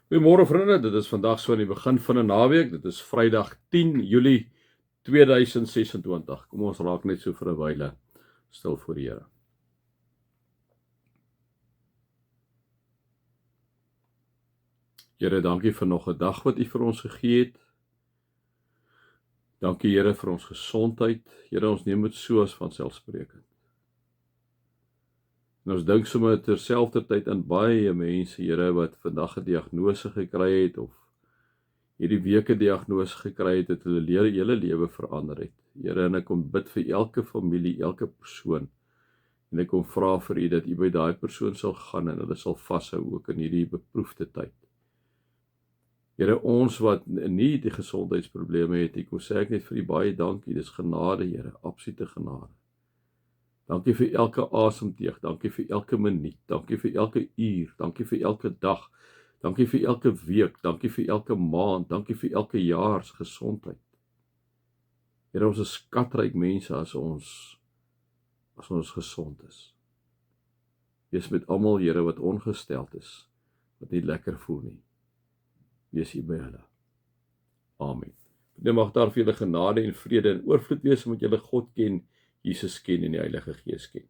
Goeiemôre vriende, dit is vandag so aan die begin van 'n naweek. Dit is Vrydag 10 Julie 2026. Kom ons raak net so vir 'n wyle stil voor die Here. Here, dankie vir nog 'n dag wat U vir ons gegee het. Dankie Here vir ons gesondheid. Here, ons neem dit so as vanselfsprekend. En ons dink sommer terselfdertyd aan baie mense, Here, wat vandag 'n diagnose gekry het of hierdie week 'n diagnose gekry het, hulle hele lewe verander het. Here, en ek kom bid vir elke familie, elke persoon. En ek kom vra vir U dat U by daai persoon sal gaan en hulle sal vashou ook in hierdie beproefde tyd. Here, ons wat nie die gesondheidsprobleme het nie, kom sê ek net vir U baie dankie. Dis genade, Here, absolute genade. Dankie vir elke asemteug, dankie vir elke minuut, dankie vir elke uur, dankie vir elke dag. Dankie vir elke week, dankie vir elke maand, dankie vir elke jaar se gesondheid. Here, ons is skatryk mense as ons gesond is. Wees met almal, Here, wat ongesteld is, wat nie lekker voel nie. Wees U by hulle. Amen. Nou mag daar vir julle genade en vrede en oorvloed wees omdat julle God ken, Jesus ken en die Heilige Gees ken.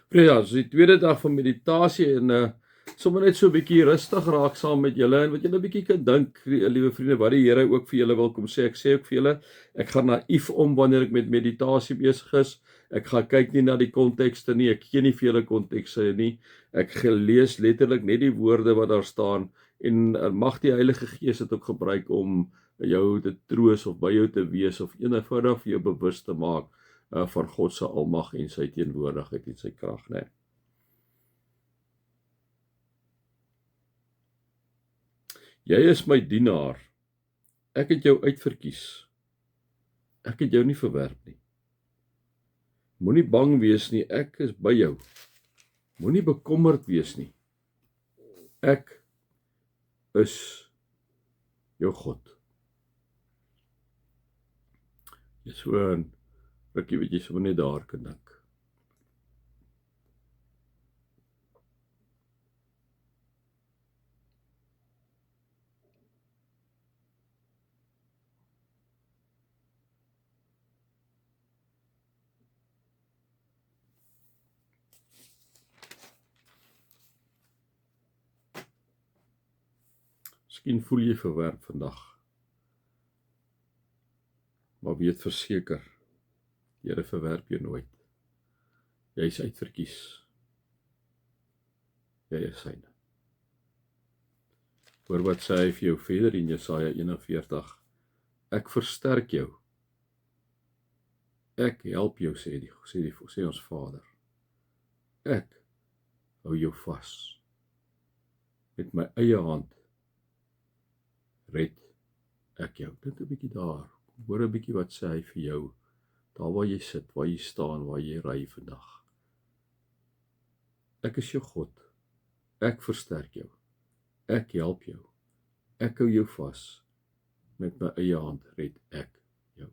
Vrydag, dis die tweede dag van meditasie en sommer net so 'n bietjie rustig raak saam met julle en wat julle 'n bietjie kan dink, liewe vriende, wat die Here ook vir julle wil kom sê. Ek sê ook vir julle, ek gaan naïef om wanneer ek met meditasie besig is. Ek gaan kyk nie na die kontekste nie, ek gee nie vir julle kontekste nie. Ek lees letterlik net die woorde wat daar staan en mag die Heilige Gees dit ook gebruik om jou te troos of by jou te wees of eenvoudig vir jou bewus te maak van God se almag en sy teenwoordigheid en sy krag, né? Jy is my dienaar. Ek het jou uitverkies. Ek het jou nie verwerp nie. Moenie bang wees nie, ek is by jou. Moenie bekommerd wees nie. Ek is jou God. Jy so 'n rukkie wat jy sommer net daar kan dink. Miskien voel jy verwerp vandag. Maar weet verseker, die Here verwerp jou nooit. Jy is uitverkies. Jy is syne. Hoor wat sê hy vir jou verder in Jesaja 41. Ek versterk jou. Ek help jou, sê ons Vader. Ek hou jou vas. Met my eie hand red ek jou. Dink 'n bietjie daar. Hoor 'n bietjie wat sê hy vir jou. Daar waar jy sit, waar jy staan, waar jy ry vandag. Ek is jou God. Ek versterk jou. Ek help jou. Ek hou jou vas. Met my eie hand red ek jou.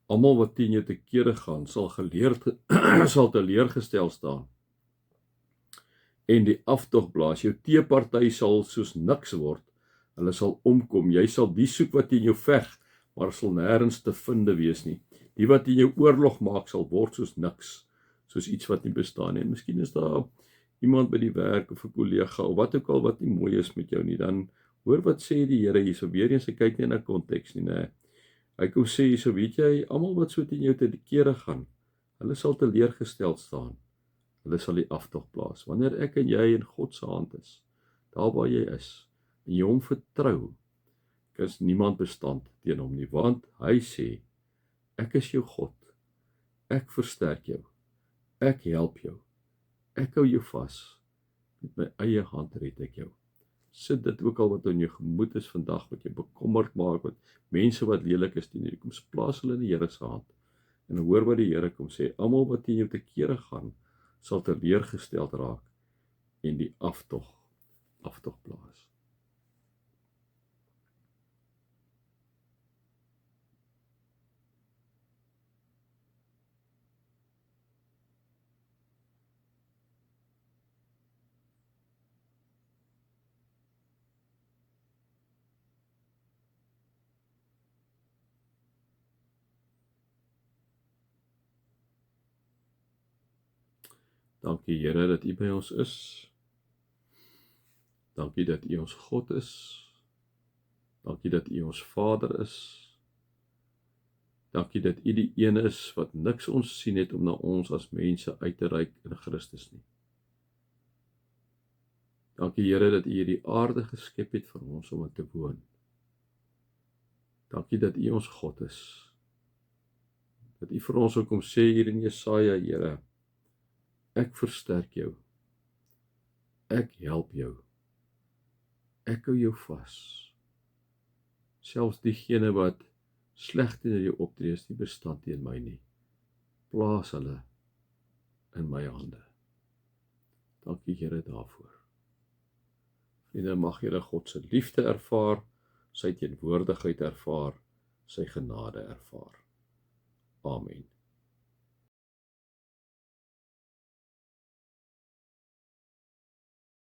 Almal wat teen jou te kere gaan, sal teleurgestel staan. En die aftog blaas, jou teeparty sal soos niks word. Hulle sal omkom, jy sal die soek wat teen jou veg, maar sal nêrens te vind wees nie. Die wat teen jou oorlog maak, sal word soos niks, soos iets wat nie bestaan nie. En miskien is daar iemand by die werk of 'n kollega of wat ook al wat nie mooi is met jou nie, dan hoor wat sê die Here hierso. Weer eens, hy kyk nie na konteks nie, né? Hy kom sê hierso, weet jy, almal wat so teen jou te kere gaan, hulle sal teleurgestel staan. Hulle sal die aftog plaas. Wanneer ek en jy in God se hand is, daar waar jy is, en jy hom vertrou, is niemand bestand teen hom nie, want hy sê, ek is jou God, ek versterk jou, ek help jou, ek hou jou vas, met my eie hand red ek jou, Sit dit ook al wat in jou gemoed is vandag, wat jou bekommerd maak, wat mense wat lelik is teen jou, kom plaas hulle in die Here se hand. En hoor wat die Here kom sê, almal wat teen jou te kere gaan, sal teleurgesteld raak en die aftog plaas. Dankie Here dat U by ons is. Dankie dat U ons God is. Dankie dat U ons Vader is. Dankie dat U die een is wat niks ons sien het om na ons as mense uit te reik in Christus nie. Dankie Here dat U hierdie aarde geskep het vir ons om in te woon. Dankie dat U ons God is. Dat U vir ons ook kom sê hier in Jesaja, Here, ek versterk jou. Ek help jou. Ek hou jou vas. Selfs diegene wat sleg teenoor jou optree, is nie bestand teen my nie. Plaas hulle in my hande. Dankie Here daarvoor. Vriende, mag julle God se liefde ervaar, sy teenwoordigheid ervaar, sy genade ervaar. Amen.